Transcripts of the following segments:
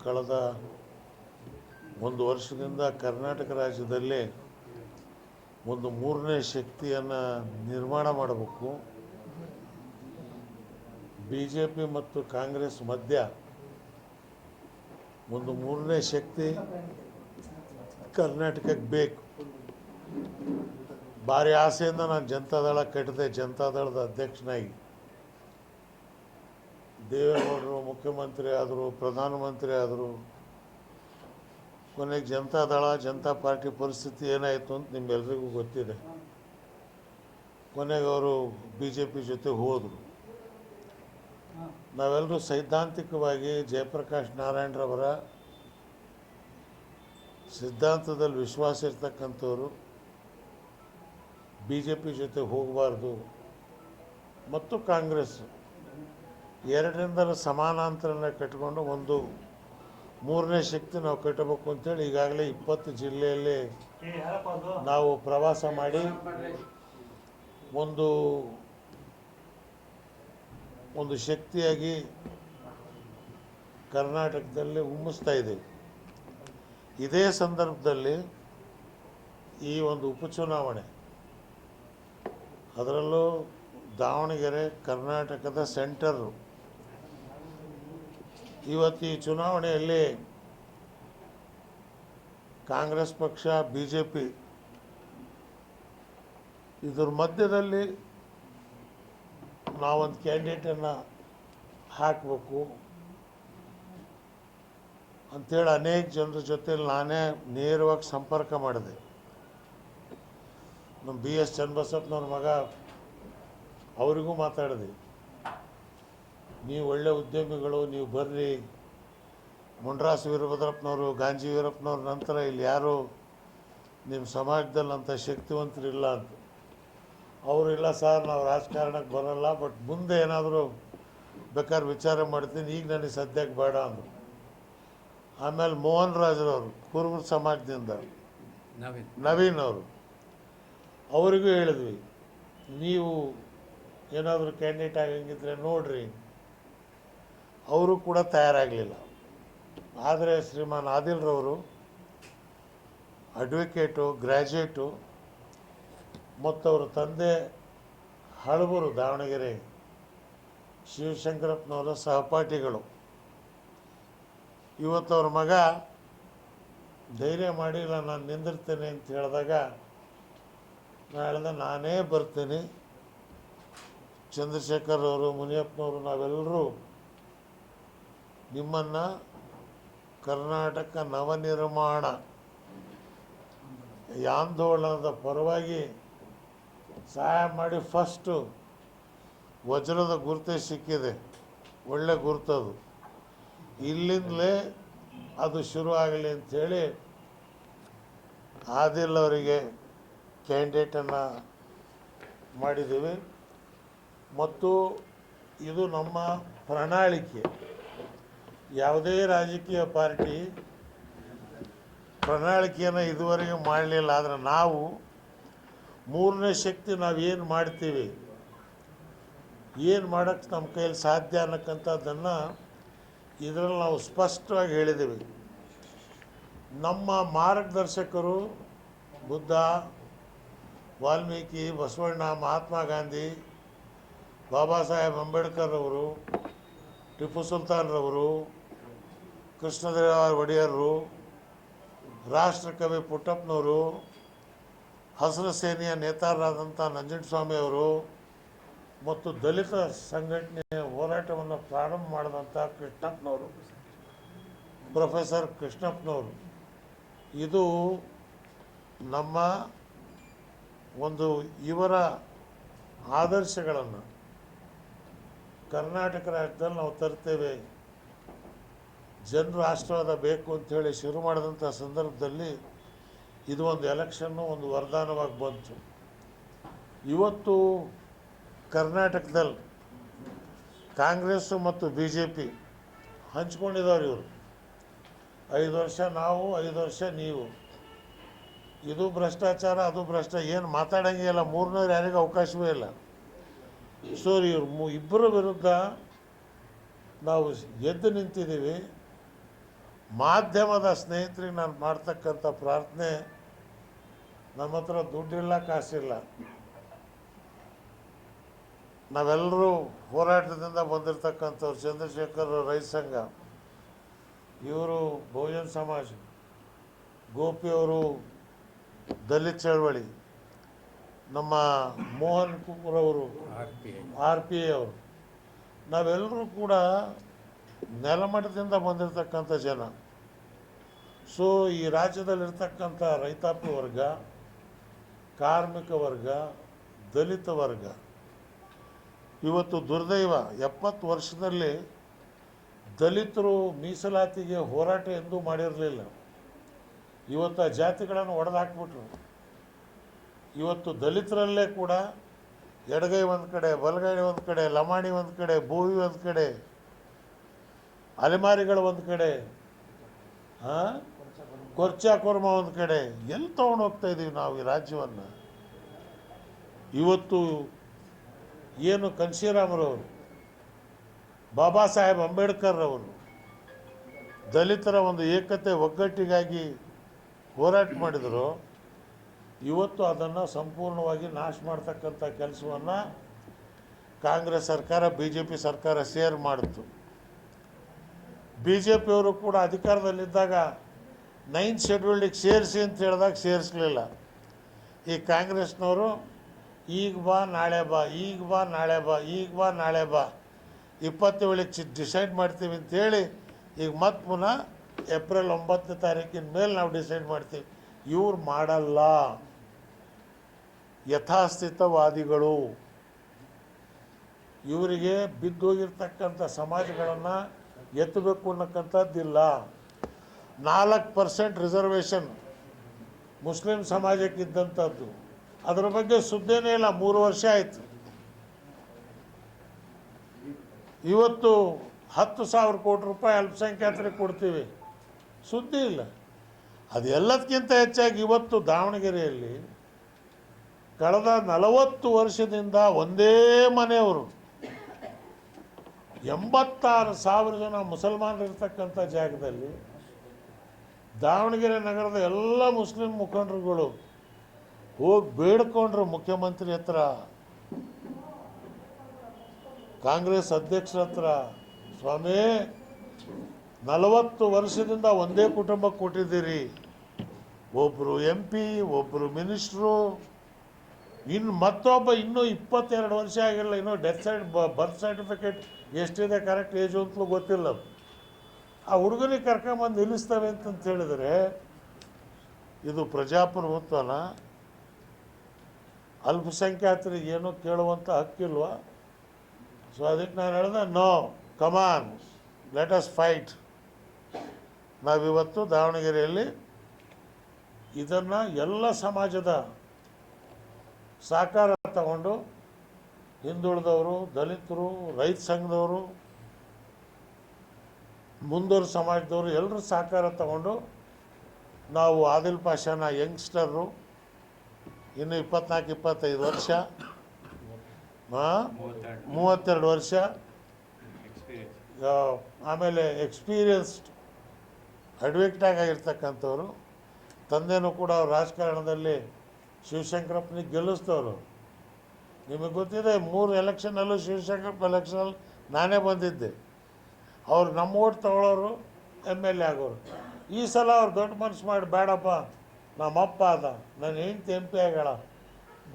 ಕಳೆದ ಒಂದು ವರ್ಷದಿಂದ ಕರ್ನಾಟಕ ರಾಜ್ಯದಲ್ಲಿ ಒಂದು ಮೂರನೇ ಶಕ್ತಿಯನ್ನು ನಿರ್ಮಾಣ ಮಾಡಬೇಕು. ಬಿ ಜೆ ಪಿ ಮತ್ತು ಕಾಂಗ್ರೆಸ್ ಮಧ್ಯ ಒಂದು ಮೂರನೇ ಶಕ್ತಿ ಕರ್ನಾಟಕಕ್ಕೆ ಬೇಕು. ಭಾರಿ ಆಸೆಯಿಂದ ನಾನು ಜನತಾದಳ ಕಟ್ಟಿದೆ. ಜನತಾದಳದ ಅಧ್ಯಕ್ಷನಾಗಿ ದೇವೇಗೌಡರು ಮುಖ್ಯಮಂತ್ರಿ ಆದರು, ಪ್ರಧಾನಮಂತ್ರಿ ಆದರು. ಕೊನೆಗೆ ಜನತಾದಳ ಜನತಾ ಪಾರ್ಟಿ ಪರಿಸ್ಥಿತಿ ಏನಾಯಿತು ಅಂತ ನಿಮ್ಮೆಲ್ಲರಿಗೂ ಗೊತ್ತಿದೆ. ಕೊನೆಗೆ ಅವರು ಬಿ ಜೆ ಪಿ ಜೊತೆ ಹೋದರು. ನಾವೆಲ್ಲರೂ ಸೈದ್ಧಾಂತಿಕವಾಗಿ ಜಯಪ್ರಕಾಶ್ ನಾರಾಯಣರವರ ಸಿದ್ಧಾಂತದಲ್ಲಿ ವಿಶ್ವಾಸ ಇರ್ತಕ್ಕಂಥವ್ರು ಬಿ ಜೆ ಪಿ ಜೊತೆ ಹೋಗಬಾರ್ದು ಮತ್ತು ಕಾಂಗ್ರೆಸ್ ಎರಡರಿಂದಲೂ ಸಮಾನಾಂತರನ ಕಟ್ಟಿಕೊಂಡು ಒಂದು ಮೂರನೇ ಶಕ್ತಿ ನಾವು ಕಟ್ಟಬೇಕು ಅಂತೇಳಿ ಈಗಾಗಲೇ 20 ಜಿಲ್ಲೆಯಲ್ಲಿ ನಾವು ಪ್ರವಾಸ ಮಾಡಿ ಒಂದು ಶಕ್ತಿಯಾಗಿ ಕರ್ನಾಟಕದಲ್ಲಿ ಉಮ್ಮಿಸ್ತಾ ಇದ್ದೀವಿ. ಇದೇ ಸಂದರ್ಭದಲ್ಲಿ ಈ ಒಂದು ಉಪಚುನಾವಣೆ, ಅದರಲ್ಲೂ ದಾವಣಗೆರೆ ಕರ್ನಾಟಕದ ಸೆಂಟರು. ಇವತ್ತು ಈ ಚುನಾವಣೆಯಲ್ಲಿ ಕಾಂಗ್ರೆಸ್ ಪಕ್ಷ, ಬಿ ಜೆ ಪಿ ಇದ್ರ ಮಧ್ಯದಲ್ಲಿ ನಾವೊಂದು ಕ್ಯಾಂಡಿಡೇಟನ್ನು ಹಾಕಬೇಕು ಅಂಥೇಳಿ ಅನೇಕ ಜನರ ಜೊತೆಲಿ ನಾನೇ ನೇರವಾಗಿ ಸಂಪರ್ಕ ಮಾಡಿದೆ. ನಮ್ಮ ಬಿ ಎಸ್ ಚನ್ನಬಸಪ್ಪನವ್ರ ಮಗ ಅವರಿಗೂ ಮಾತಾಡಿದೆ. ನೀವು ಒಳ್ಳೆ ಉದ್ಯಮಿಗಳು, ನೀವು ಬರ್ರಿ. ಮುಂಡ್ರಾಸ್ ವೀರಭದ್ರಪ್ಪನವರು, ಗಾಂಜಿ ವೀರಪ್ಪನವ್ರ ನಂತರ ಇಲ್ಲಿ ಯಾರು ನಿಮ್ಮ ಸಮಾಜದಲ್ಲಿ ಅಂಥ ಶಕ್ತಿವಂತರಿಲ್ಲ ಅಂತ. ಅವರು ಇಲ್ಲ ಸರ್, ನಾವು ರಾಜಕಾರಣಕ್ಕೆ ಬರೋಲ್ಲ, ಬಟ್ ಮುಂದೆ ಏನಾದರೂ ಬೇಕಾದ್ರೆ ವಿಚಾರ ಮಾಡ್ತೀನಿ, ಈಗ ನನಗೆ ಸದ್ಯಕ್ಕೆ ಬೇಡ ಅಂದರು. ಆಮೇಲೆ ಮೋಹನ್ ರಾಜ್ರವರು ಕುರುಬರ ಸಮಾಜದಿಂದ, ನವೀನ್ ಅವರು, ಅವರಿಗೂ ಹೇಳಿದ್ವಿ, ನೀವು ಏನಾದರೂ ಕ್ಯಾಂಡಿಡೇಟ್ ಆಗಂಗಿದ್ರೆ ನೋಡ್ರಿ. ಅವರು ಕೂಡ ತಯಾರಾಗಲಿಲ್ಲ. ಆದರೆ ಶ್ರೀಮಾನ್ ಆದಿಲ್ರವರು ಅಡ್ವೊಕೇಟು, ಗ್ರ್ಯಾಜುಯೇಟು ಮತ್ತು ಅವರ ತಂದೆ ಹಳಬರು ದಾವಣಗೆರೆ ಶಿವಶಂಕರಪ್ಪನವರ ಸಹಪಾಠಿಗಳು. ಇವತ್ತು ಅವ್ರ ಮಗ ಧೈರ್ಯ ಮಾಡಿಲ್ಲ, ನಾನು ನಿಂದಿರ್ತೇನೆ ಅಂತ ಹೇಳಿದಾಗ ನಾನು ಹೇಳಿದೆ, ನಾನೇ ಬರ್ತೀನಿ. ಚಂದ್ರಶೇಖರ್ ಅವರು, ಮುನಿಯಪ್ಪನವರು, ನಾವೆಲ್ಲರೂ ನಿಮ್ಮನ್ನು ಕರ್ನಾಟಕ ನವನಿರ್ಮಾಣ ಈ ಆಂದೋಲನದ ಪರವಾಗಿ ಸಹಾಯ ಮಾಡಿ. ಫಸ್ಟು ವಜ್ರದ ಗುರುತೇ ಸಿಕ್ಕಿದೆ, ಒಳ್ಳೆ ಗುರುತದು. ಇಲ್ಲಿಂದಲೇ ಅದು ಶುರು ಆಗಲಿ ಅಂಥೇಳಿ ಆದಿಲ್ ಅವರಿಗೆ ಕ್ಯಾಂಡಿಡೇಟನ್ನು ಮಾಡಿದ್ದೀವಿ. ಮತ್ತು ಇದು ನಮ್ಮ ಪ್ರಣಾಳಿಕೆ. ಯಾವುದೇ ರಾಜಕೀಯ ಪಾರ್ಟಿ ಪ್ರಣಾಳಿಕೆಯನ್ನು ಇದುವರೆಗೆ ಮಾಡಲಿಲ್ಲ. ಆದರೆ ನಾವು ಮೂರನೇ ಶಕ್ತಿ ನಾವೇನು ಮಾಡ್ತೀವಿ, ಏನು ಮಾಡೋಕ್ಕೆ ನಮ್ಮ ಕೈಯಲ್ಲಿ ಸಾಧ್ಯ ಅನ್ನಕ್ಕಂಥದ್ದನ್ನು ಇದರಲ್ಲಿ ನಾವು ಸ್ಪಷ್ಟವಾಗಿ ಹೇಳಿದ್ದೀವಿ. ನಮ್ಮ ಮಾರ್ಗದರ್ಶಕರು ಬುದ್ಧ, ವಾಲ್ಮೀಕಿ, ಬಸವಣ್ಣ, ಮಹಾತ್ಮ ಗಾಂಧಿ, ಬಾಬಾ ಸಾಹೇಬ್ ಅಂಬೇಡ್ಕರ್ ಅವರು, ಟಿಪ್ಪು ಸುಲ್ತಾನ್ರವರು, ಕೃಷ್ಣದೇವರಾಯ ಒಡೆಯರು, ರಾಷ್ಟ್ರಕವಿ ಪುಟ್ಟಪ್ಪನವರು, ಹಸಿರು ಸೇನೆಯ ನೇತಾರರಾದಂಥ ನಂಜನಸ್ವಾಮಿಯವರು ಮತ್ತು ದಲಿತ ಸಂಘಟನೆಯ ಹೋರಾಟವನ್ನು ಪ್ರಾರಂಭ ಮಾಡಿದಂಥ ಕೃಷ್ಣಪ್ಪನವರು, ಪ್ರೊಫೆಸರ್ ಕೃಷ್ಣಪ್ಪನವರು. ಇದು ನಮ್ಮ ಒಂದು ಇವರ ಆದರ್ಶಗಳನ್ನು ಕರ್ನಾಟಕ ರಾಜ್ಯದಲ್ಲಿ ನಾವು ತರ್ತೇವೆ. ಜನರು ಆಶೀರ್ವಾದ ಬೇಕು ಅಂಥೇಳಿ ಶುರು ಮಾಡಿದಂಥ ಸಂದರ್ಭದಲ್ಲಿ ಇದು ಒಂದು ಎಲೆಕ್ಷನ್ನು ಒಂದು ವರದಾನವಾಗಿ ಬಂತು. ಇವತ್ತು ಕರ್ನಾಟಕದಲ್ಲಿ ಕಾಂಗ್ರೆಸ್ಸು ಮತ್ತು ಬಿ ಜೆ ಪಿ ಹಂಚ್ಕೊಂಡಿದ್ದಾರೆ. ಇವರು 5 ವರ್ಷ ನಾವು, 5 ವರ್ಷ ನೀವು. ಇದು ಭ್ರಷ್ಟಾಚಾರ, ಅದು ಏನು ಮಾತಾಡೋಂಗೇ ಇಲ್ಲ. ಮೂರನೇವ್ರು ಯಾರಿಗೂ ಅವಕಾಶವೇ ಇಲ್ಲ. ಸೊ ಇಬ್ಬರ ವಿರುದ್ಧ ನಾವು ಎದ್ದು ನಿಂತಿದ್ದೀವಿ. ಮಾಧ್ಯಮದ ಸ್ನೇಹಿತರಿಗೆ ನಾನು ಮಾಡ್ತಕ್ಕಂಥ ಪ್ರಾರ್ಥನೆ, ನಮ್ಮ ಹತ್ರ ದುಡ್ಡಿಲ್ಲ, ಕಾಸಿಲ್ಲ. ನಾವೆಲ್ಲರೂ ಹೋರಾಟದಿಂದ ಬಂದಿರತಕ್ಕಂಥವ್ರು. ಚಂದ್ರಶೇಖರ್ ರೈತ ಸಂಘ, ಇವರು ಬಹುಜನ ಸಮಾಜ, ಗೋಪಿಯವರು ದಲಿತ ಚಳವಳಿ, ನಮ್ಮ ಮೋಹನ್ ಕುಮಾರವರು RPI ಅವರು, ನಾವೆಲ್ಲರೂ ಕೂಡ ನೆಲಮಟ್ಟದಿಂದ ಬಂದಿರತಕ್ಕಂಥ ಜನ. ಸೊ ಈ ರಾಜ್ಯದಲ್ಲಿರ್ತಕ್ಕಂಥ ರೈತಾಪಿ ವರ್ಗ, ಕಾರ್ಮಿಕ ವರ್ಗ, ದಲಿತ ವರ್ಗ ಇವತ್ತು ದುರ್ದೈವ. 70 ವರ್ಷದಲ್ಲಿ ದಲಿತರು ಮೀಸಲಾತಿಗೆ ಹೋರಾಟ ಎಂದೂ ಮಾಡಿರಲಿಲ್ಲ. ಇವತ್ತು ಆ ಜಾತಿಗಳನ್ನು ಒಡೆದಾಕ್ಬಿಟ್ರು. ಇವತ್ತು ದಲಿತರಲ್ಲೇ ಕೂಡ ಎಡಗೈ ಒಂದು ಕಡೆ, ಬಲಗೈ ಒಂದು ಕಡೆ, ಲಮಾಣಿ ಒಂದು ಕಡೆ, ಬೋವಿ ಒಂದು ಕಡೆ, ಅಲೆಮಾರಿಗಳು ಒಂದು ಕಡೆ, ಕೊರ್ಚಾ ಕೊರ್ಮ ಒಂದು ಕಡೆ. ಎಲ್ಲಿ ತೊಗೊಂಡು ಹೋಗ್ತಾ ಇದ್ದೀವಿ ನಾವು ಈ ರಾಜ್ಯವನ್ನು? ಇವತ್ತು ಏನು ಕನ್ಶಿರಾಮರವರು, ಬಾಬಾ ಸಾಹೇಬ್ ಅಂಬೇಡ್ಕರ್ ಅವರು ದಲಿತರ ಒಂದು ಏಕತೆ ಒಗ್ಗಟ್ಟಿಗಾಗಿ ಹೋರಾಟ ಮಾಡಿದರು. ಇವತ್ತು ಅದನ್ನು ಸಂಪೂರ್ಣವಾಗಿ ನಾಶ ಮಾಡ್ತಕ್ಕಂಥ ಕೆಲಸವನ್ನು ಕಾಂಗ್ರೆಸ್ ಸರ್ಕಾರ, BJP ಸರ್ಕಾರ ಸೇರ್ ಮಾಡಿತು. BJP ಅವರು ಕೂಡ ಅಧಿಕಾರದಲ್ಲಿದ್ದಾಗ 9th ಶೆಡ್ಯೂಲ್ಡಿಗೆ ಸೇರಿಸಿ ಅಂತ ಹೇಳಿದಾಗ ಸೇರಿಸಲಿಲ್ಲ. ಈ ಕಾಂಗ್ರೆಸ್ನವರು ಈಗ ಬಾ ನಾಳೆ ಬಾ, ಈಗ ಬಾ ನಾಳೆ ಬಾ, ಈಗ ಬಾ ನಾಳೆ ಬಾ, 27ಕ್ಕೆ ಡಿಸೈಡ್ ಮಾಡ್ತೀವಿ ಅಂತೇಳಿ ಈಗ ಮತ್ತೆ ಪುನಃ ಏಪ್ರಿಲ್ 9ನೇ ತಾರೀಕಿನ ಮೇಲೆ ನಾವು ಡಿಸೈಡ್ ಮಾಡ್ತೀವಿ. ಇವ್ರು ಮಾಡಲ್ಲ. ಯಥಾಸ್ಥಿತವಾದಿಗಳು. ಇವರಿಗೆ ಬಿದ್ದೋಗಿರ್ತಕ್ಕಂಥ ಸಮಾಜಗಳನ್ನು ಎತ್ತಬೇಕು ಅನ್ನಕ್ಕಂಥದ್ದಿಲ್ಲ. 4% ರಿಸರ್ವೇಷನ್ ಮುಸ್ಲಿಂ ಸಮಾಜಕ್ಕಿದ್ದಂಥದ್ದು, ಅದರ ಬಗ್ಗೆ ಸುದ್ದಿನೇ ಇಲ್ಲ. 3 ವರ್ಷ ಆಯಿತು. ಇವತ್ತು 10,000 ಕೋಟಿ ರೂಪಾಯಿ ಅಲ್ಪಸಂಖ್ಯಾತರಿಗೆ ಕೊಡ್ತೀವಿ, ಸುದ್ದಿ ಇಲ್ಲ. ಅದೆಲ್ಲದಕ್ಕಿಂತ ಹೆಚ್ಚಾಗಿ ಇವತ್ತು ದಾವಣಗೆರೆಯಲ್ಲಿ ಕಳೆದ 40 ವರ್ಷದಿಂದ ಒಂದೇ ಮನೆಯವರು 86,000 ಜನ ಮುಸಲ್ಮಾನರಿರ್ತಕ್ಕಂಥ ಜಾಗದಲ್ಲಿ ದಾವಣಗೆರೆ ನಗರದ ಎಲ್ಲ ಮುಸ್ಲಿಂ ಮುಖಂಡರುಗಳು ಹೋಗಿ ಬೇಡ್ಕೊಂಡ್ರು ಮುಖ್ಯಮಂತ್ರಿ ಹತ್ರ, ಕಾಂಗ್ರೆಸ್ ಅಧ್ಯಕ್ಷರ ಹತ್ರ, ಸ್ವಾಮಿ 40 ವರ್ಷದಿಂದ ಒಂದೇ ಕುಟುಂಬಕ್ಕೆ ಕೊಟ್ಟಿದ್ದೀರಿ, ಒಬ್ಬರು MP, ಒಬ್ಬರು ಮಿನಿಸ್ಟ್ರು, ಇನ್ನು ಮತ್ತೊಬ್ಬ ಇನ್ನೂ 22 ವರ್ಷ ಆಗಿಲ್ಲ, ಇನ್ನೂ ಬರ್ತ್ ಸರ್ಟಿಫಿಕೇಟ್ ಎಷ್ಟಿದೆ ಕರೆಕ್ಟ್ ಏಜು ಅಂತಲೂ ಗೊತ್ತಿಲ್ಲ. ಆ ಹುಡುಗನಿಗೆ ಕರ್ಕೊಂಬಂದು ನಿಲ್ಲಿಸ್ತವೆ ಅಂತಂತ ಹೇಳಿದರೆ ಇದು ಪ್ರಜಾಪ್ರಭುತ್ವನ? ಅಲ್ಪಸಂಖ್ಯಾತರಿಗೆ ಏನೋ ಕೇಳುವಂಥ ಹಕ್ಕಿಲ್ವಾ? ಸೊ ಅದಕ್ಕೆ ನಾನು ಹೇಳಿದೆ, ನೋ, ಕಮಾನ್, ಲೆಟ್ ಅಸ್ ಫೈಟ್. ನಾವಿವತ್ತು ದಾವಣಗೆರೆಯಲ್ಲಿ ಇದನ್ನು ಎಲ್ಲ ಸಮಾಜದ ಸಹಕಾರ ತಗೊಂಡು, ಹಿಂದುಳಿದವರು, ದಲಿತರು, ರೈತ ಸಂಘದವರು, ಮುಂದೂರು ಸಮಾಜದವರು ಎಲ್ಲರೂ ಸಹಕಾರ ತಗೊಂಡು ನಾವು ಆದಿಲ್ ಪಾಷಾನ ಯಂಗ್ಸ್ಟರು, ಇನ್ನು 24-25 ವರ್ಷ, 32 ವರ್ಷ, ಆಮೇಲೆ ಎಕ್ಸ್ಪೀರಿಯನ್ಸ್ಡ್ ಅಡ್ವೊಕೇಟ್ ಆಗಿರ್ತಕ್ಕಂಥವ್ರು, ತಂದೆನೂ ಕೂಡ ಅವ್ರು ರಾಜಕಾರಣದಲ್ಲಿ ಶಿವಶಂಕರಪ್ಪನಿಗೆ ಗೆಲ್ಲಿಸ್ತವ್ರು. ನಿಮಗೆ ಗೊತ್ತಿದೆ, 3 ಎಲೆಕ್ಷನಲ್ಲೂ ಶಿವಶಂಕರಪ್ಪ ಎಲೆಕ್ಷನಲ್ಲಿ ನಾನೇ ಬಂದಿದ್ದೆ. ಅವ್ರು ನಮ್ಮ ಓಟ್ ತಗೊಳ್ಳೋರು, MLA ಆಗೋರು. ಈ ಸಲ ಅವ್ರು ದೊಡ್ಡ ಮನಸ್ಸು ಮಾಡಿ, ಬೇಡಪ್ಪ ನಮ್ಮಪ್ಪ ಅದ, ನನ್ನ ಹೆಂಡ್ತಿ MP ಆಗ್ಯಾಳ,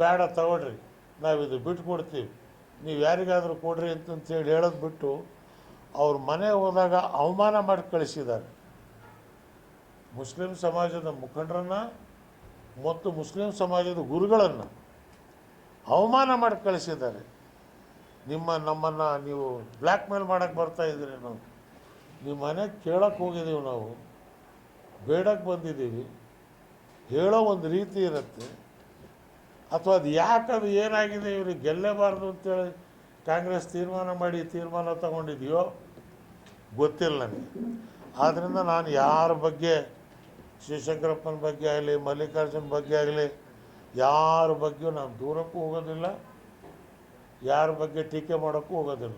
ಬೇಡ ತಗೊಳ್ರಿ, ನಾವಿದು ಬಿಟ್ಕೊಡ್ತೀವಿ, ನೀವು ಯಾರಿಗಾದರೂ ಕೊಡ್ರಿ ಅಂತಂತೇಳಿ ಹೇಳೋದು ಬಿಟ್ಟು ಅವ್ರ ಮನೆ ಹೋದಾಗ ಅವಮಾನ ಮಾಡಿ ಕಳಿಸಿದ್ದಾರೆ. ಮುಸ್ಲಿಂ ಸಮಾಜದ ಮುಖಂಡರನ್ನು ಮತ್ತು ಮುಸ್ಲಿಂ ಸಮಾಜದ ಗುರುಗಳನ್ನು ಅವಮಾನ ಮಾಡಿ ಕಳಿಸಿದ್ದಾರೆ. ನಮ್ಮನ್ನು ನೀವು ಬ್ಲ್ಯಾಕ್ ಮೇಲ್ ಮಾಡೋಕ್ಕೆ ಬರ್ತಾಯಿದ್ದೀರಿ. ನಾವು ನಿಮ್ಮ ಮನೆಗೆ ಕೇಳೋಕ್ಕೆ ಹೋಗಿದ್ದೀವಿ, ನಾವು ಬೇಡಕ್ಕೆ ಬಂದಿದ್ದೀವಿ, ಹೇಳೋ ಒಂದು ರೀತಿ ಇರುತ್ತೆ. ಅಥವಾ ಅದು ಯಾಕದು ಏನಾಗಿದೆ ಇವ್ರಿಗೆ ಗೆಲ್ಲೇಬಾರ್ದು ಅಂತೇಳಿ ಕಾಂಗ್ರೆಸ್ ತೀರ್ಮಾನ ತಗೊಂಡಿದೆಯೋ ಗೊತ್ತಿಲ್ಲ ನನಗೆ. ಆದ್ದರಿಂದ ನಾನು ಯಾರ ಬಗ್ಗೆ, ಶಿವಶಂಕರಪ್ಪನ ಬಗ್ಗೆ ಆಗಲಿ, ಮಲ್ಲಿಕಾರ್ಜುನ ಬಗ್ಗೆ ಆಗಲಿ, ಯಾರ ಬಗ್ಗೆಯೂ ನಾನು ದೂರಕ್ಕೂ ಹೋಗೋದಿಲ್ಲ, ಯಾರ ಬಗ್ಗೆ ಟೀಕೆ ಮಾಡೋಕ್ಕೂ ಹೋಗೋದಿಲ್ಲ.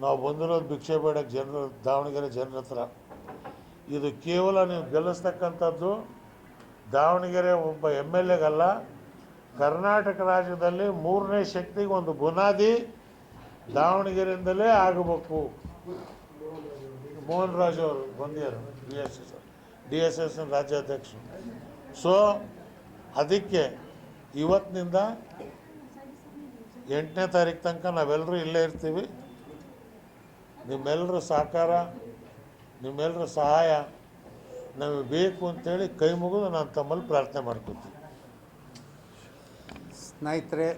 ನಾವು ಬಂದಿರೋದು ಭಿಕ್ಷೆ ಬೇಡಕ್ಕೆ ದಾವಣಗೆರೆ ಜನರ ಹತ್ರ. ಇದು ಕೇವಲ ನೀವು ಗೆಲ್ಲಿಸ್ತಕ್ಕಂಥದ್ದು ದಾವಣಗೆರೆ ಒಬ್ಬ MLAಗಲ್ಲ, ಕರ್ನಾಟಕ ರಾಜ್ಯದಲ್ಲಿ ಮೂರನೇ ಶಕ್ತಿಗೆ ಒಂದು ಬುನಾದಿ ದಾವಣಗೆರೆಯಿಂದಲೇ ಆಗಬೇಕು. ಮೋಹನ್ ರಾಜು ಅವರು ಬಂದಿದ್ದಾರೆ, DSS ರಾಜ್ಯಾಧ್ಯಕ್ಷರು. ಸೊ ಅದಕ್ಕೆ ಇವತ್ತಿನಿಂದ 8ನೇ ತಾರೀಕು ತನಕ ನಾವೆಲ್ಲರೂ ಇಲ್ಲೇ ಇರ್ತೀವಿ. ನಿಮ್ಮೆಲ್ಲರ ಸಹಕಾರ, ನಿಮ್ಮೆಲ್ಲರ ಸಹಾಯ ನಮಗೆ ಬೇಕು ಅಂತೇಳಿ ಕೈ ಮುಗಿದು ನಾನು ತಮ್ಮಲ್ಲಿ ಪ್ರಾರ್ಥನೆ ಮಾಡ್ಕೊತೀನಿ. ಸ್ನೇಹಿತರೆ,